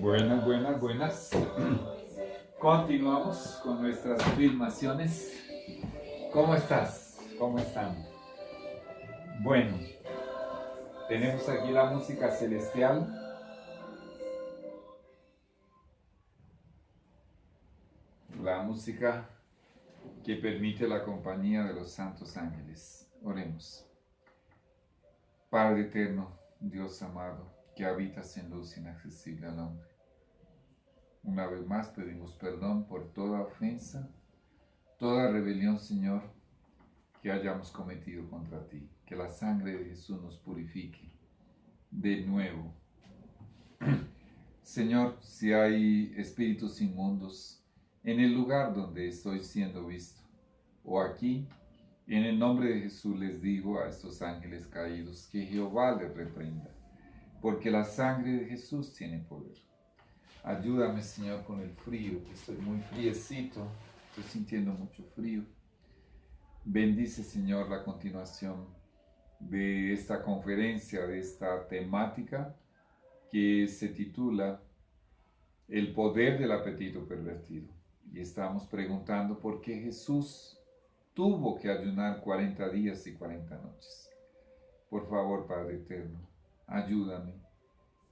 Buenas, buenas, buenas. Continuamos con nuestras filmaciones. ¿Cómo estás? ¿Cómo están? Bueno, tenemos aquí la música celestial. La música que permite la compañía de los santos ángeles. Oremos. Padre eterno, Dios amado, que habitas en luz inaccesible al hombre. Una vez más pedimos perdón por toda ofensa, toda rebelión, Señor, que hayamos cometido contra ti. Que la sangre de Jesús nos purifique de nuevo. Señor, si hay espíritus inmundos en el lugar donde estoy siendo visto, o aquí, en el nombre de Jesús les digo a estos ángeles caídos que Jehová les reprenda, porque la sangre de Jesús tiene poder. Ayúdame, Señor, con el frío, que estoy muy friecito, estoy sintiendo mucho frío. Bendice, Señor, la continuación de esta conferencia, de esta temática que se titula El poder del apetito pervertido. Y estamos preguntando por qué Jesús tuvo que ayunar 40 días y 40 noches. Por favor, Padre eterno, ayúdame.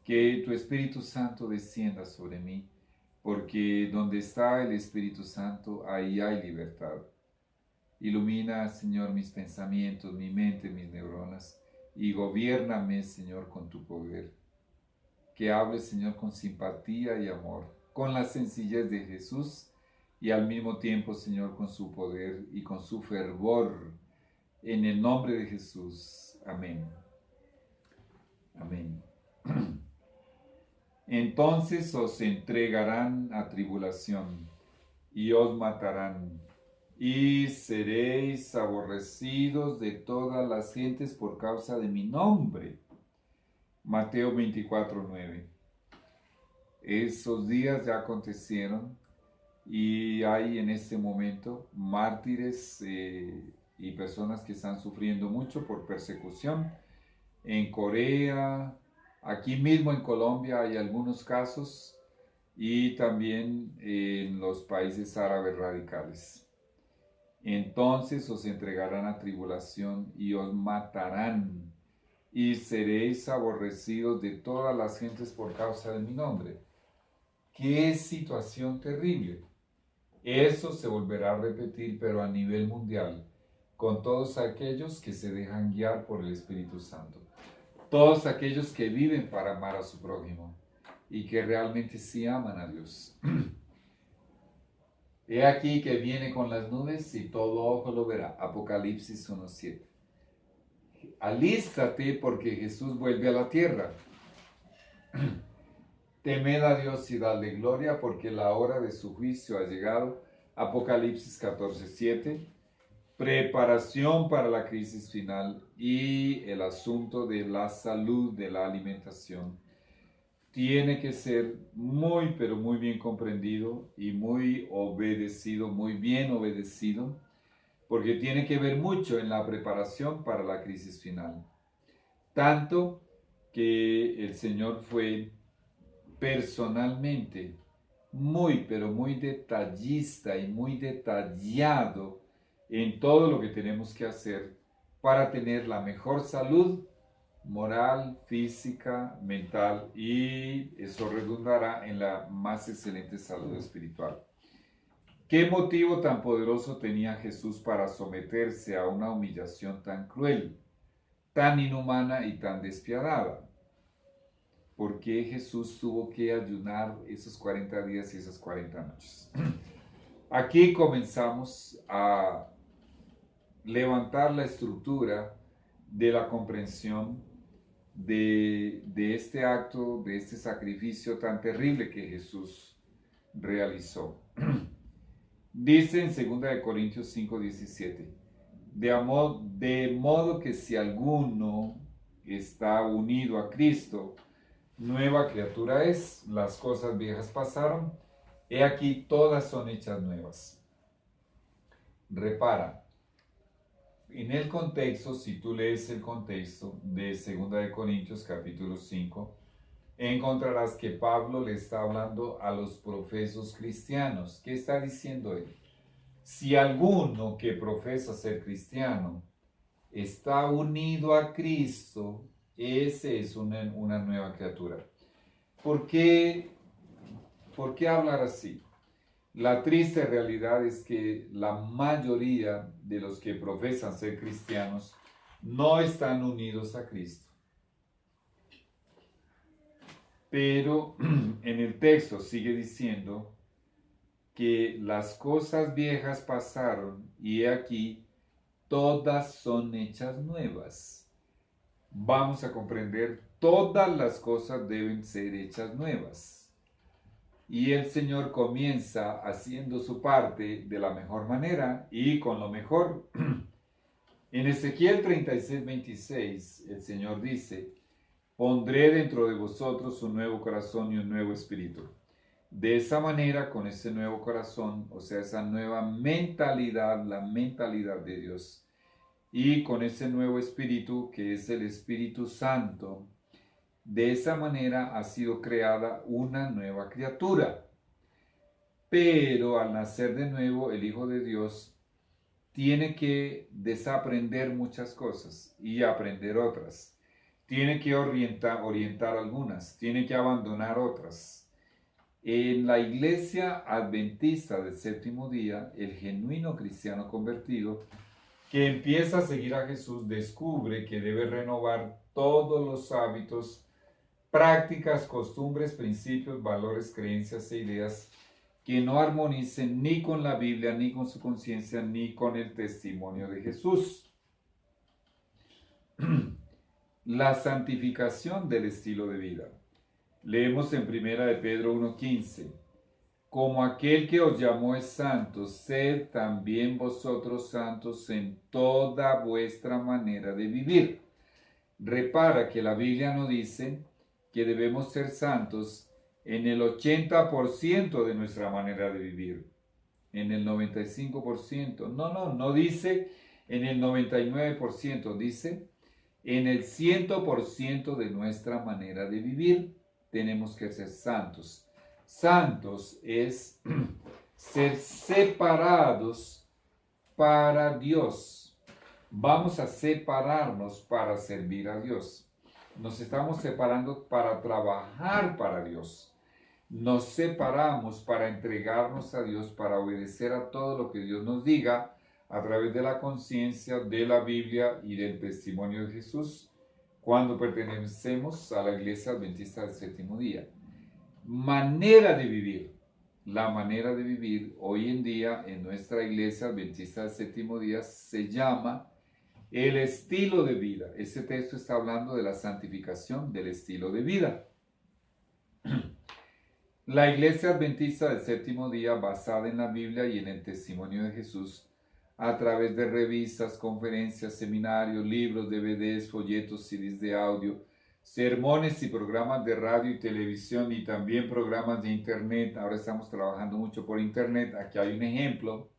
Que tu Espíritu Santo descienda sobre mí, porque donde está el Espíritu Santo, ahí hay libertad. Ilumina, Señor, mis pensamientos, mi mente, mis neuronas, y gobiérname, Señor, con tu poder. Que hable, Señor, con simpatía y amor, con la sencillez de Jesús, y al mismo tiempo, Señor, con su poder y con su fervor. En el nombre de Jesús. Amén. Amén. Entonces os entregarán a tribulación y os matarán, y seréis aborrecidos de todas las gentes por causa de mi nombre. Mateo 24:9. Esos días ya acontecieron y hay en este momento mártires y personas que están sufriendo mucho por persecución. En Corea, aquí mismo en Colombia hay algunos casos, y también en los países árabes radicales. Entonces os entregarán a tribulación y os matarán, y seréis aborrecidos de todas las gentes por causa de mi nombre. ¡Qué situación terrible! Eso se volverá a repetir, pero a nivel mundial, con todos aquellos que se dejan guiar por el Espíritu Santo. Todos aquellos que viven para amar a su prójimo y que realmente sí aman a Dios. He aquí que viene con las nubes y todo ojo lo verá. Apocalipsis 1:7. Alístate porque Jesús vuelve a la tierra. Temed a Dios y dadle gloria porque la hora de su juicio ha llegado. Apocalipsis 14:7. Preparación para la crisis final y el asunto de la salud, de la alimentación, tiene que ser muy, pero muy bien comprendido y muy obedecido, muy bien obedecido, porque tiene que ver mucho en la preparación para la crisis final. Tanto que el Señor fue personalmente muy, pero muy detallista y muy detallado en todo lo que tenemos que hacer para tener la mejor salud moral, física, mental, y eso redundará en la más excelente salud espiritual. ¿Qué motivo tan poderoso tenía Jesús para someterse a una humillación tan cruel, tan inhumana y tan despiadada? ¿Por qué Jesús tuvo que ayunar esos 40 días y esas 40 noches? Aquí comenzamos a levantar la estructura de la comprensión de este acto, de este sacrificio tan terrible que Jesús realizó. Dice en 2 Corintios 5:17, de modo que si alguno está unido a Cristo, nueva criatura es, las cosas viejas pasaron, he aquí todas son hechas nuevas. Repara, en el contexto, si tú lees el contexto de 2 Corintios capítulo 5, encontrarás que Pablo le está hablando a los profesos cristianos. ¿Qué está diciendo él? Si alguno que profesa ser cristiano está unido a Cristo, ese es una nueva criatura. ¿Por qué hablar así? La triste realidad es que la mayoría de los que profesan ser cristianos no están unidos a Cristo. Pero en el texto sigue diciendo que las cosas viejas pasaron y he aquí, todas son hechas nuevas. Vamos a comprender, todas las cosas deben ser hechas nuevas. Y el Señor comienza haciendo su parte de la mejor manera y con lo mejor. En Ezequiel 36:26, el Señor dice: pondré dentro de vosotros un nuevo corazón y un nuevo espíritu. De esa manera, con ese nuevo corazón, o sea, esa nueva mentalidad, la mentalidad de Dios, y con ese nuevo espíritu, que es el Espíritu Santo, de esa manera ha sido creada una nueva criatura. Pero al nacer de nuevo, el Hijo de Dios tiene que desaprender muchas cosas y aprender otras. Tiene que orientar algunas, tiene que abandonar otras. En la iglesia adventista del séptimo día, el genuino cristiano convertido que empieza a seguir a Jesús descubre que debe renovar todos los hábitos, prácticas, costumbres, principios, valores, creencias e ideas que no armonicen ni con la Biblia, ni con su conciencia, ni con el testimonio de Jesús. La santificación del estilo de vida. Leemos en 1 de Pedro 1:15. Como aquel que os llamó es santo, sed también vosotros santos en toda vuestra manera de vivir. Repara que la Biblia no dice que debemos ser santos en el 80% de nuestra manera de vivir, en el 95%. No dice en el 99%, dice en el 100% de nuestra manera de vivir tenemos que ser santos. Santos es ser separados para Dios. Vamos a separarnos para servir a Dios. Nos estamos separando para trabajar para Dios. Nos separamos para entregarnos a Dios, para obedecer a todo lo que Dios nos diga a través de la conciencia, de la Biblia y del testimonio de Jesús cuando pertenecemos a la Iglesia Adventista del Séptimo Día. Manera de vivir. La manera de vivir hoy en día en nuestra Iglesia Adventista del Séptimo Día se llama el estilo de vida. Este texto está hablando de la santificación del estilo de vida. La Iglesia Adventista del Séptimo Día, basada en la Biblia y en el testimonio de Jesús, a través de revistas, conferencias, seminarios, libros, DVDs, folletos, CDs de audio, sermones y programas de radio y televisión y también programas de internet. Ahora estamos trabajando mucho por internet. Aquí hay un ejemplo.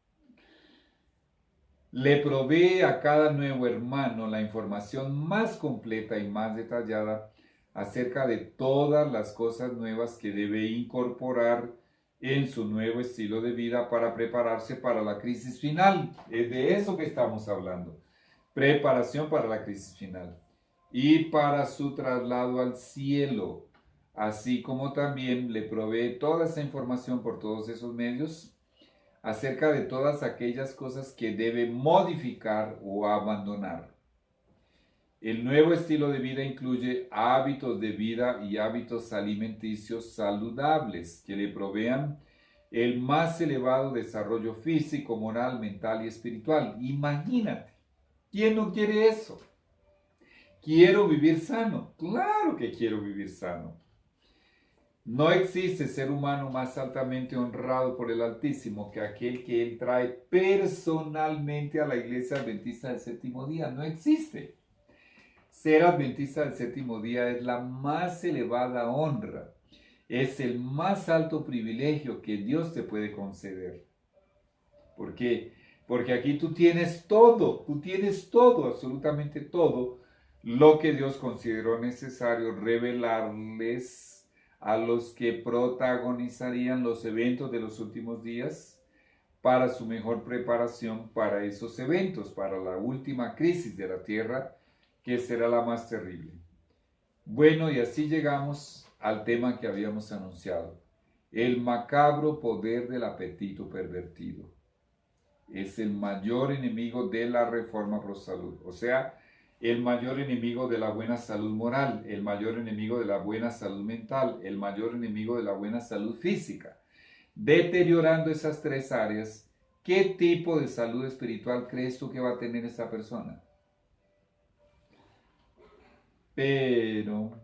Le provee a cada nuevo hermano la información más completa y más detallada acerca de todas las cosas nuevas que debe incorporar en su nuevo estilo de vida para prepararse para la crisis final. Es de eso que estamos hablando. Preparación para la crisis final y para su traslado al cielo, así como también le provee toda esa información por todos esos medios acerca de todas aquellas cosas que debe modificar o abandonar. El nuevo estilo de vida incluye hábitos de vida y hábitos alimenticios saludables que le provean el más elevado desarrollo físico, moral, mental y espiritual. Imagínate, ¿quién no quiere eso? ¿Quiero vivir sano? Claro que quiero vivir sano. No existe ser humano más altamente honrado por el Altísimo que aquel que Él trae personalmente a la Iglesia Adventista del Séptimo Día. No existe. Ser adventista del séptimo día es la más elevada honra, es el más alto privilegio que Dios te puede conceder. ¿Por qué? Porque aquí tú tienes todo, absolutamente todo, lo que Dios consideró necesario revelarles a los que protagonizarían los eventos de los últimos días para su mejor preparación para esos eventos, para la última crisis de la tierra, que será la más terrible. Bueno, y así llegamos al tema que habíamos anunciado, el macabro poder del apetito pervertido. Es el mayor enemigo de la reforma pro salud, o sea, el mayor enemigo de la buena salud moral, el mayor enemigo de la buena salud mental, el mayor enemigo de la buena salud física. Deteriorando esas tres áreas, ¿qué tipo de salud espiritual crees tú que va a tener esa persona? Pero,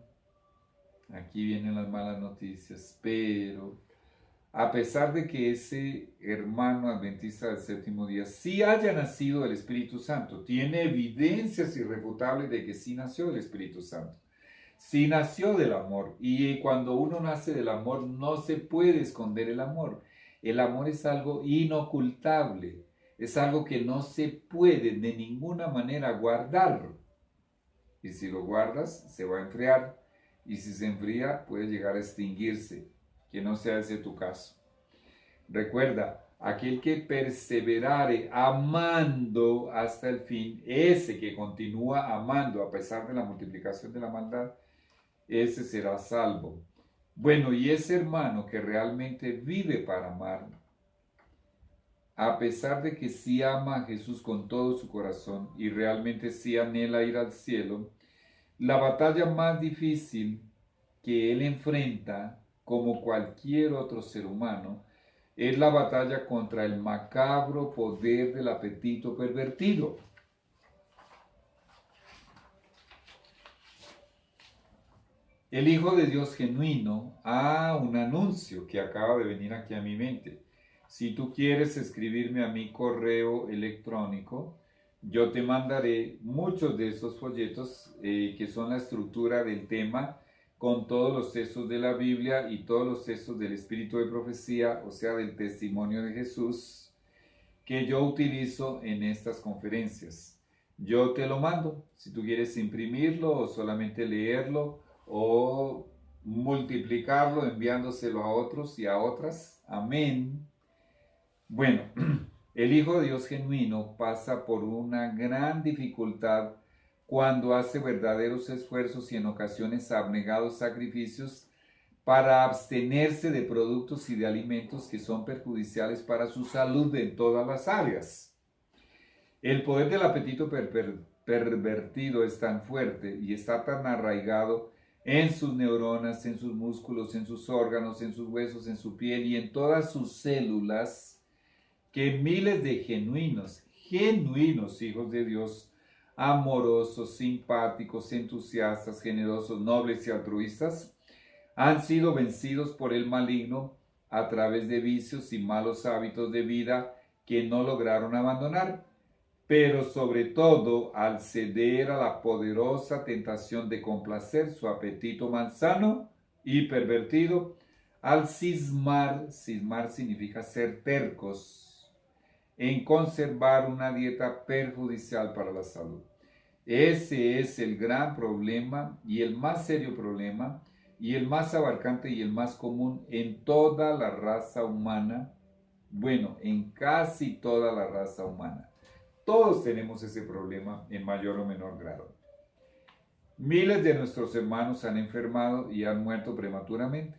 aquí vienen las malas noticias, pero a pesar de que ese hermano adventista del séptimo día sí haya nacido del Espíritu Santo, tiene evidencias irrefutables de que sí nació del Espíritu Santo, sí nació del amor, y cuando uno nace del amor no se puede esconder el amor. El amor es algo inocultable, es algo que no se puede de ninguna manera guardar, y si lo guardas se va a enfriar, y si se enfría puede llegar a extinguirse. Que no sea ese tu caso. Recuerda, aquel que perseverare amando hasta el fin, ese que continúa amando a pesar de la multiplicación de la maldad, ese será salvo. Bueno, y ese hermano que realmente vive para amar, a pesar de que sí ama a Jesús con todo su corazón y realmente sí anhela ir al cielo, la batalla más difícil que él enfrenta, como cualquier otro ser humano, es la batalla contra el macabro poder del apetito pervertido. El Hijo de Dios genuino, un anuncio que acaba de venir aquí a mi mente. Si tú quieres escribirme a mi correo electrónico, yo te mandaré muchos de esos folletos que son la estructura del tema, con todos los textos de la Biblia y todos los textos del Espíritu de Profecía, o sea, del testimonio de Jesús, que yo utilizo en estas conferencias. Yo te lo mando, si tú quieres imprimirlo o solamente leerlo o multiplicarlo enviándoselo a otros y a otras. Amén. Bueno, el Hijo de Dios genuino pasa por una gran dificultad cuando hace verdaderos esfuerzos y en ocasiones abnegados sacrificios para abstenerse de productos y de alimentos que son perjudiciales para su salud en todas las áreas. El poder del apetito pervertido es tan fuerte y está tan arraigado en sus neuronas, en sus músculos, en sus órganos, en sus huesos, en su piel y en todas sus células, que miles de genuinos hijos de Dios, amorosos, simpáticos, entusiastas, generosos, nobles y altruistas, han sido vencidos por el maligno a través de vicios y malos hábitos de vida que no lograron abandonar, pero sobre todo al ceder a la poderosa tentación de complacer su apetito malsano y pervertido, al cismar significa ser tercos, en conservar una dieta perjudicial para la salud. Ese es el gran problema y el más serio problema y el más abarcante y el más común en toda la raza humana, bueno, en casi toda la raza humana. Todos tenemos ese problema en mayor o menor grado. Miles de nuestros hermanos han enfermado y han muerto prematuramente.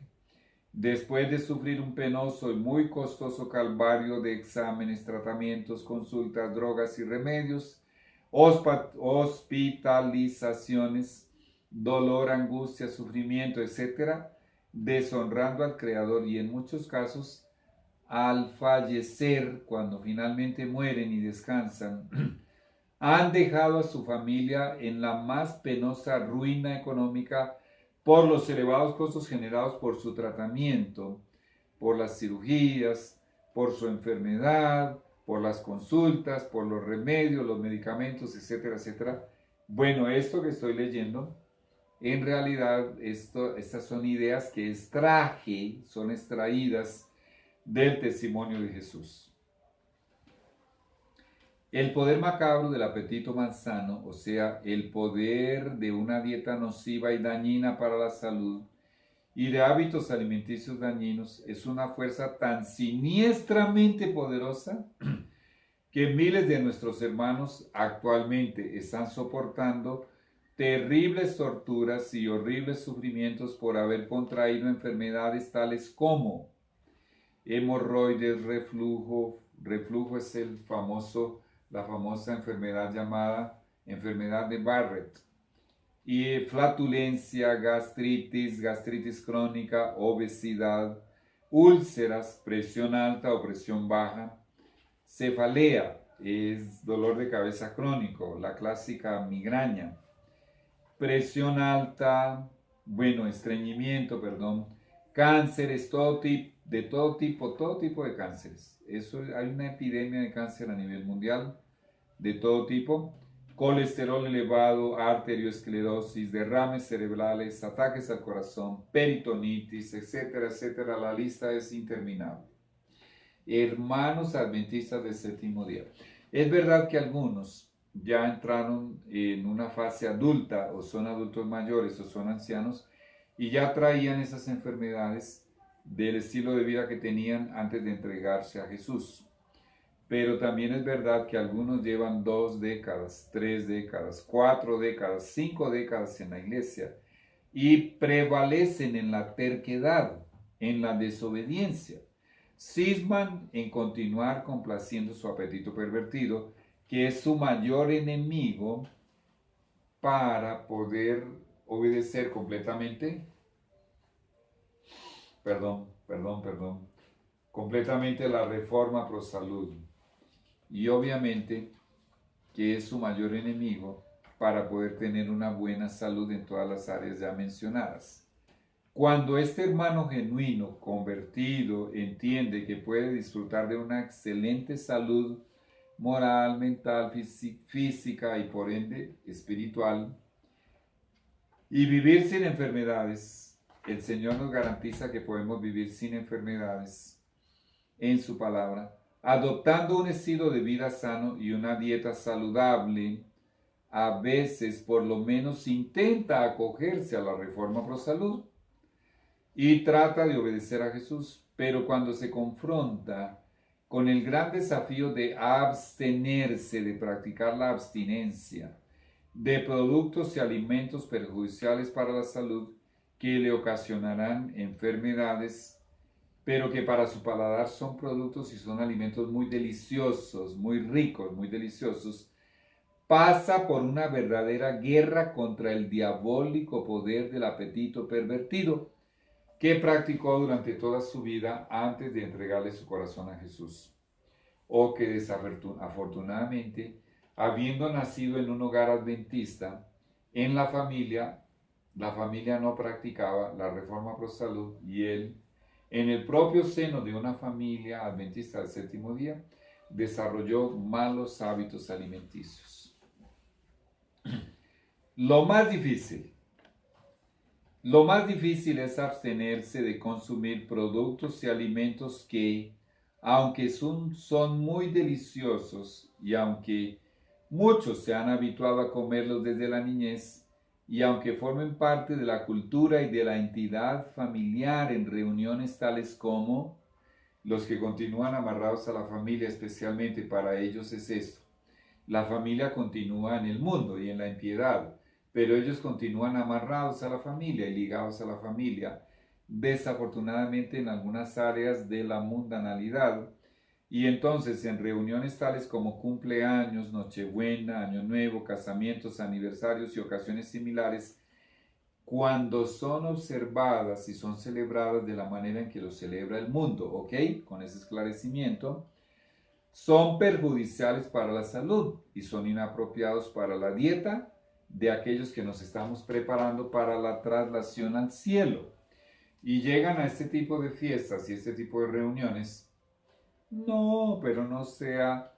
Después de sufrir un penoso y muy costoso calvario de exámenes, tratamientos, consultas, drogas y remedios, hospitalizaciones, dolor, angustia, sufrimiento, etc., deshonrando al Creador y en muchos casos, al fallecer, cuando finalmente mueren y descansan, han dejado a su familia en la más penosa ruina económica por los elevados costos generados por su tratamiento, por las cirugías, por su enfermedad, por las consultas, por los remedios, los medicamentos, etcétera, etcétera. Bueno, esto que estoy leyendo, en realidad estas son ideas que son extraídas del testimonio de Jesús. El poder macabro del apetito malsano, o sea, el poder de una dieta nociva y dañina para la salud, y de hábitos alimenticios dañinos es una fuerza tan siniestramente poderosa que miles de nuestros hermanos actualmente están soportando terribles torturas y horribles sufrimientos por haber contraído enfermedades tales como hemorroides, reflujo es la famosa enfermedad llamada enfermedad de Barrett, y flatulencia, gastritis crónica, obesidad, úlceras, presión alta o presión baja, cefalea, es dolor de cabeza crónico, la clásica migraña, presión alta, estreñimiento, cánceres, todo tipo de cánceres. Hay una epidemia de cáncer a nivel mundial, de todo tipo. Colesterol elevado, arteriosclerosis, derrames cerebrales, ataques al corazón, peritonitis, etcétera, etcétera. La lista es interminable. Hermanos adventistas del séptimo día. Es verdad que algunos ya entraron en una fase adulta o son adultos mayores o son ancianos y ya traían esas enfermedades del estilo de vida que tenían antes de entregarse a Jesús. Pero también es verdad que algunos llevan 2 décadas, 3 décadas, 4 décadas, 5 décadas en la iglesia y prevalecen en la terquedad, en la desobediencia. Cisman en continuar complaciendo su apetito pervertido, que es su mayor enemigo para poder obedecer completamente, completamente la reforma pro salud. Y obviamente que es su mayor enemigo para poder tener una buena salud en todas las áreas ya mencionadas. Cuando este hermano genuino, convertido, entiende que puede disfrutar de una excelente salud moral, mental, física y por ende espiritual, y vivir sin enfermedades, el Señor nos garantiza que podemos vivir sin enfermedades en su palabra, adoptando un estilo de vida sano y una dieta saludable. A veces por lo menos intenta acogerse a la reforma pro salud y trata de obedecer a Jesús, pero cuando se confronta con el gran desafío de abstenerse, de practicar la abstinencia de productos y alimentos perjudiciales para la salud que le ocasionarán enfermedades, pero que para su paladar son productos y son alimentos muy deliciosos, muy ricos, muy deliciosos, pasa por una verdadera guerra contra el diabólico poder del apetito pervertido que practicó durante toda su vida antes de entregarle su corazón a Jesús, o que desafortunadamente, habiendo nacido en un hogar adventista, en la familia no practicaba la reforma pro salud y él, en el propio seno de una familia adventista del séptimo día, desarrolló malos hábitos alimenticios. Lo más difícil es abstenerse de consumir productos y alimentos que, aunque son muy deliciosos y aunque muchos se han habituado a comerlos desde la niñez, y aunque formen parte de la cultura y de la entidad familiar en reuniones tales como los que continúan amarrados a la familia, especialmente para ellos es esto: la familia continúa en el mundo y en la impiedad, pero ellos continúan amarrados a la familia y ligados a la familia, desafortunadamente en algunas áreas de la mundanalidad. Y entonces en reuniones tales como cumpleaños, Nochebuena, Año Nuevo, casamientos, aniversarios y ocasiones similares, cuando son observadas y son celebradas de la manera en que lo celebra el mundo, ¿ok? Con ese esclarecimiento, son perjudiciales para la salud y son inapropiados para la dieta de aquellos que nos estamos preparando para la traslación al cielo. Y llegan a este tipo de fiestas y este tipo de reuniones. No, pero no sea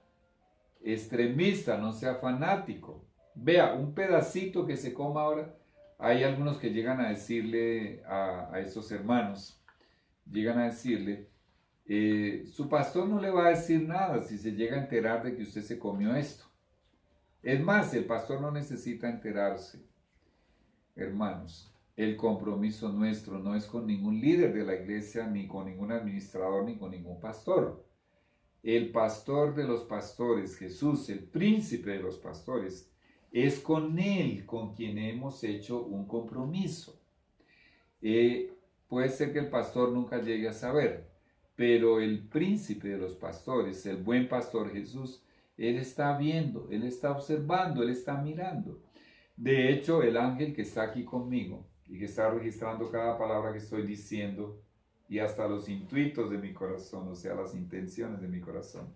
extremista, no sea fanático. Vea, un pedacito que se coma ahora. Hay algunos que llegan a decirle a estos hermanos, su pastor no le va a decir nada si se llega a enterar de que usted se comió esto. Es más, el pastor no necesita enterarse, hermanos. el compromiso nuestro no es con ningún líder de la iglesia, ni con ningún administrador, ni con ningún pastor. El pastor de los pastores, Jesús, el príncipe de los pastores, es con él con quien hemos hecho un compromiso. Puede ser que el pastor nunca llegue a saber, pero el príncipe de los pastores, el buen pastor Jesús, él está viendo, él está observando, él está mirando. De hecho, el ángel que está aquí conmigo y que está registrando cada palabra que estoy diciendo y hasta los intuitos de mi corazón, o sea, las intenciones de mi corazón,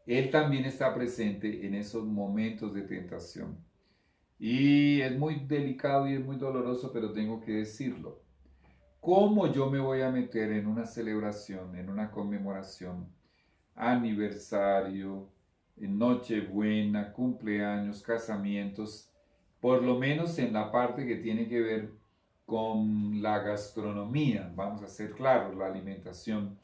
él también está presente en esos momentos de tentación. Y es muy delicado y es muy doloroso, pero tengo que decirlo. ¿Cómo yo me voy a meter en una celebración, en una conmemoración, aniversario, Nochebuena, cumpleaños, casamientos, por lo menos en la parte que tiene que ver con la gastronomía, vamos a ser claros, la alimentación,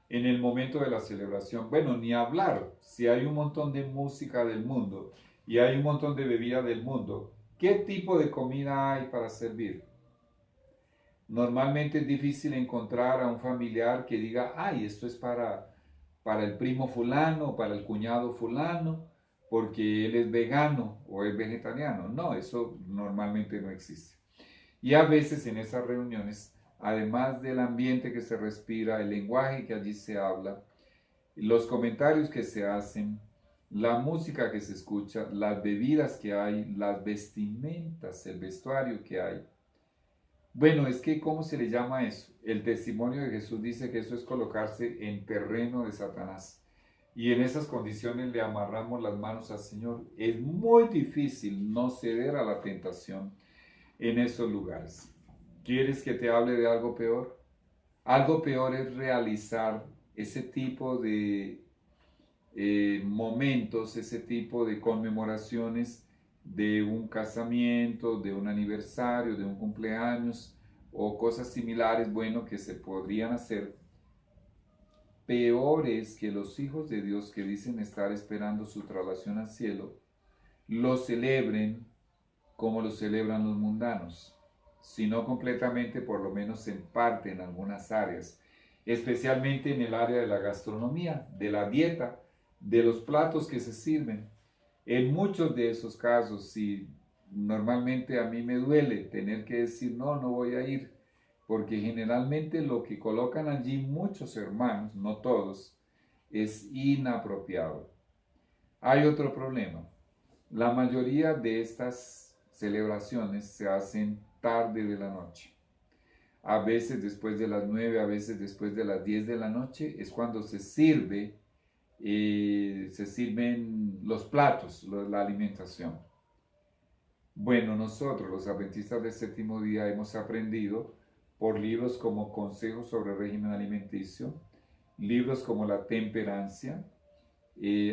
en el momento de la celebración? Bueno, ni hablar, si hay un montón de música del mundo y hay un montón de bebida del mundo, ¿qué tipo de comida hay para servir? Normalmente es difícil encontrar a un familiar que diga, ay, esto es para el primo fulano, para el cuñado fulano, porque él es vegano o es vegetariano. No, eso normalmente no existe. Y a veces en esas reuniones, además del ambiente que se respira, el lenguaje que allí se habla, los comentarios que se hacen, la música que se escucha, las bebidas que hay, las vestimentas, el vestuario que hay. Bueno, es que ¿cómo se le llama eso? El testimonio de Jesús dice que eso es colocarse en terreno de Satanás. Y en esas condiciones le amarramos las manos al Señor. Es muy difícil no ceder a la tentación en esos lugares. ¿Quieres que te hable de algo peor? Algo peor es realizar ese tipo de momentos, ese tipo de conmemoraciones de un casamiento, de un aniversario, de un cumpleaños o cosas similares, bueno, que se podrían hacer. Peor es que los hijos de Dios que dicen estar esperando su traslación al cielo, lo celebren como lo celebran los mundanos, sino completamente, por lo menos en parte, en algunas áreas, especialmente en el área de la gastronomía, de la dieta, de los platos que se sirven. En muchos de esos casos, si normalmente a mí me duele tener que decir, no, no voy a ir, porque generalmente lo que colocan allí muchos hermanos, no todos, es inapropiado. Hay otro problema. La mayoría de estas celebraciones se hacen tarde de la noche. A veces después de las 9, a veces después de las 10 de la noche es cuando se sirven los platos, la alimentación. Bueno, nosotros los adventistas del séptimo día hemos aprendido por libros como Consejos sobre régimen alimenticio, libros como La temperancia,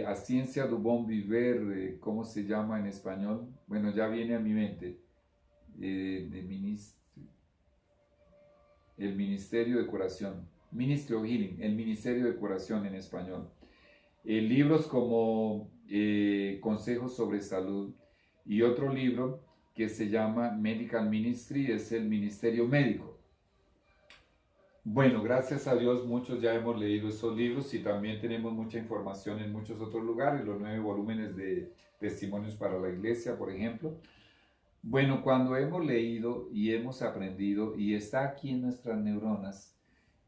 A ciencia du bon vivir, ¿cómo se llama en español? Bueno, ya viene a mi mente, el Ministerio de Curación, Ministry of Healing, el Ministerio de Curación en español. Libros como Consejos sobre Salud y otro libro que se llama Medical Ministry, es el Ministerio Médico. Bueno, gracias a Dios muchos ya hemos leído esos libros y también tenemos mucha información en muchos otros lugares, los 9 volúmenes de Testimonios para la Iglesia, por ejemplo. Bueno, cuando hemos leído y hemos aprendido y está aquí en nuestras neuronas,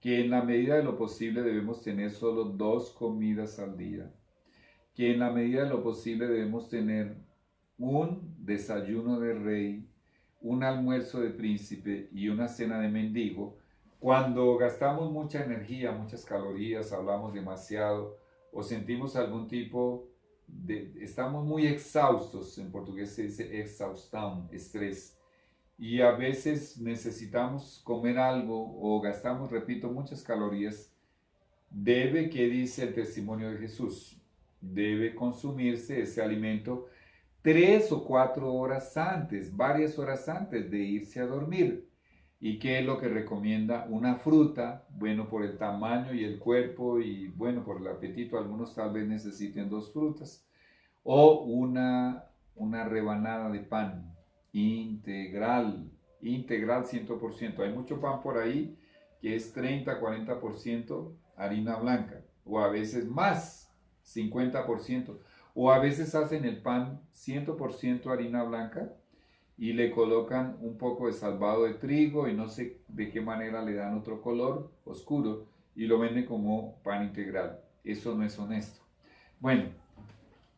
que en la medida de lo posible debemos tener solo 2 comidas al día, que en la medida de lo posible debemos tener un desayuno de rey, un almuerzo de príncipe y una cena de mendigo. Cuando gastamos mucha energía, muchas calorías, hablamos demasiado o sentimos algún tipo estamos muy exhaustos, en portugués se dice exhaustão, estrés, y a veces necesitamos comer algo o gastamos, repito, muchas calorías, debe, ¿qué dice el testimonio de Jesús? Debe consumirse ese alimento 3 o 4 horas antes, varias horas antes de irse a dormir. ¿Y qué es lo que recomienda? Una fruta, bueno, por el tamaño y el cuerpo y bueno, por el apetito, algunos tal vez necesiten 2 frutas, o una rebanada de pan integral, integral 100%. Hay mucho pan por ahí que es 30-40% harina blanca, o a veces más, 50%, o a veces hacen el pan 100% harina blanca y le colocan un poco de salvado de trigo y no sé de qué manera le dan otro color oscuro y lo venden como pan integral. Eso no es honesto. Bueno,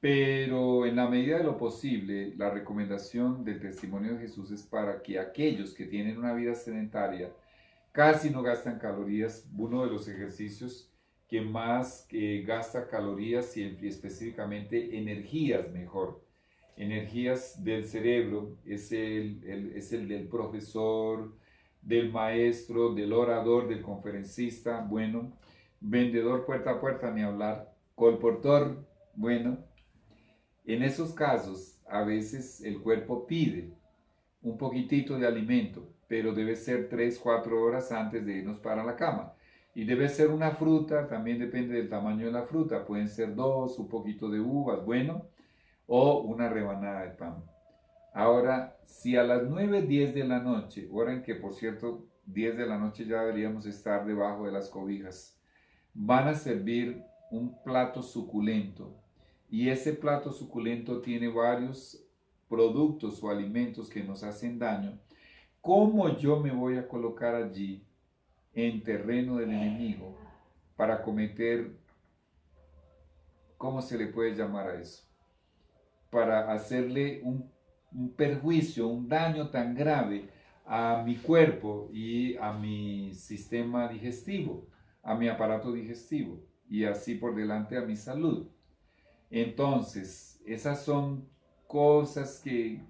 pero en la medida de lo posible, la recomendación del testimonio de Jesús es para que aquellos que tienen una vida sedentaria casi no gastan calorías. Uno de los ejercicios que más gasta calorías y específicamente energías, mejor, energías del cerebro, es el del profesor, del maestro, del orador, del conferencista, bueno, vendedor puerta a puerta, ni hablar, colportor, bueno. En esos casos, a veces el cuerpo pide un poquitito de alimento, pero debe ser 3-4 horas antes de irnos para la cama. Y debe ser una fruta, también depende del tamaño de la fruta, pueden ser 2, un poquito de uvas, bueno, o una rebanada de pan. Ahora, si a las 9-10 de la noche, hora en que por cierto 10 de la noche ya deberíamos estar debajo de las cobijas, van a servir un plato suculento y ese plato suculento tiene varios productos o alimentos que nos hacen daño, ¿cómo yo me voy a colocar allí en terreno del enemigo para cometer, ¿cómo se le puede llamar a eso? Para hacerle un perjuicio, un daño tan grave a mi cuerpo y a mi sistema digestivo, a mi aparato digestivo y así por delante a mi salud. Entonces, esas son cosas que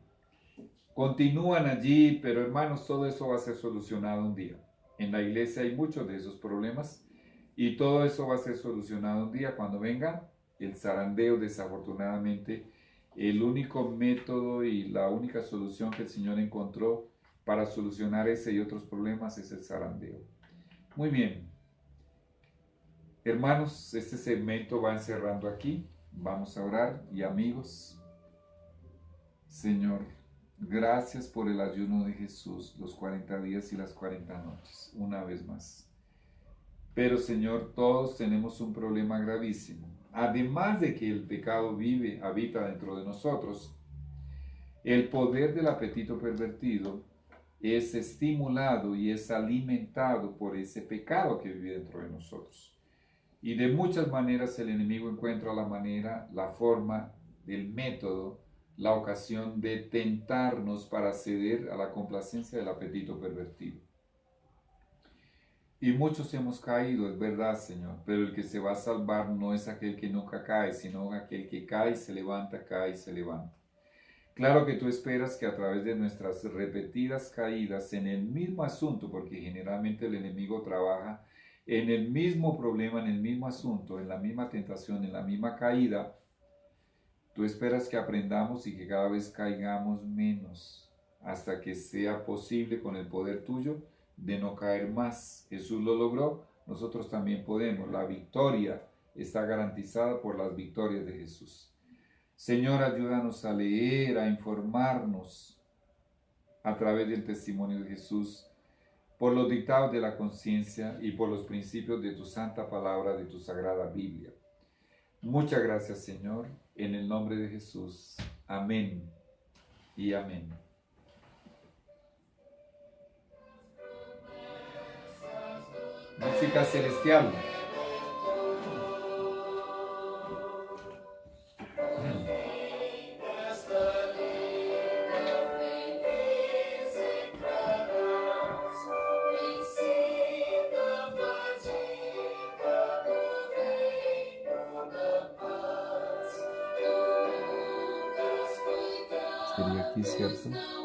continúan allí, pero hermanos, todo eso va a ser solucionado un día. En la iglesia hay muchos de esos problemas y todo eso va a ser solucionado un día cuando venga el zarandeo. Desafortunadamente, el único método y la única solución que el Señor encontró para solucionar ese y otros problemas es el zarandeo. Muy bien. Hermanos, este segmento va encerrando aquí. Vamos a orar y amigos, Señor, gracias por el ayuno de Jesús, los 40 días y las 40 noches, una vez más. Pero Señor, todos tenemos un problema gravísimo. Además de que el pecado habita dentro de nosotros, el poder del apetito pervertido es estimulado y es alimentado por ese pecado que vive dentro de nosotros. Y de muchas maneras el enemigo encuentra la manera, la forma, el método, la ocasión de tentarnos para ceder a la complacencia del apetito pervertido. Y muchos hemos caído, es verdad, Señor, pero el que se va a salvar no es aquel que nunca cae, sino aquel que cae y se levanta, cae y se levanta. Claro que tú esperas que a través de nuestras repetidas caídas en el mismo asunto, porque generalmente el enemigo trabaja en el mismo problema, en el mismo asunto, en la misma tentación, en la misma caída, tú esperas que aprendamos y que cada vez caigamos menos, hasta que sea posible con el poder tuyo de no caer más. Jesús lo logró, nosotros también podemos. La victoria está garantizada por las victorias de Jesús. Señor, ayúdanos a leer, a informarnos a través del testimonio de Jesús, por los dictados de la conciencia y por los principios de tu santa palabra, de tu sagrada Biblia. Muchas gracias, Señor, en el nombre de Jesús. Amén y amén. Música celestial. Sería aquí, ¿cierto?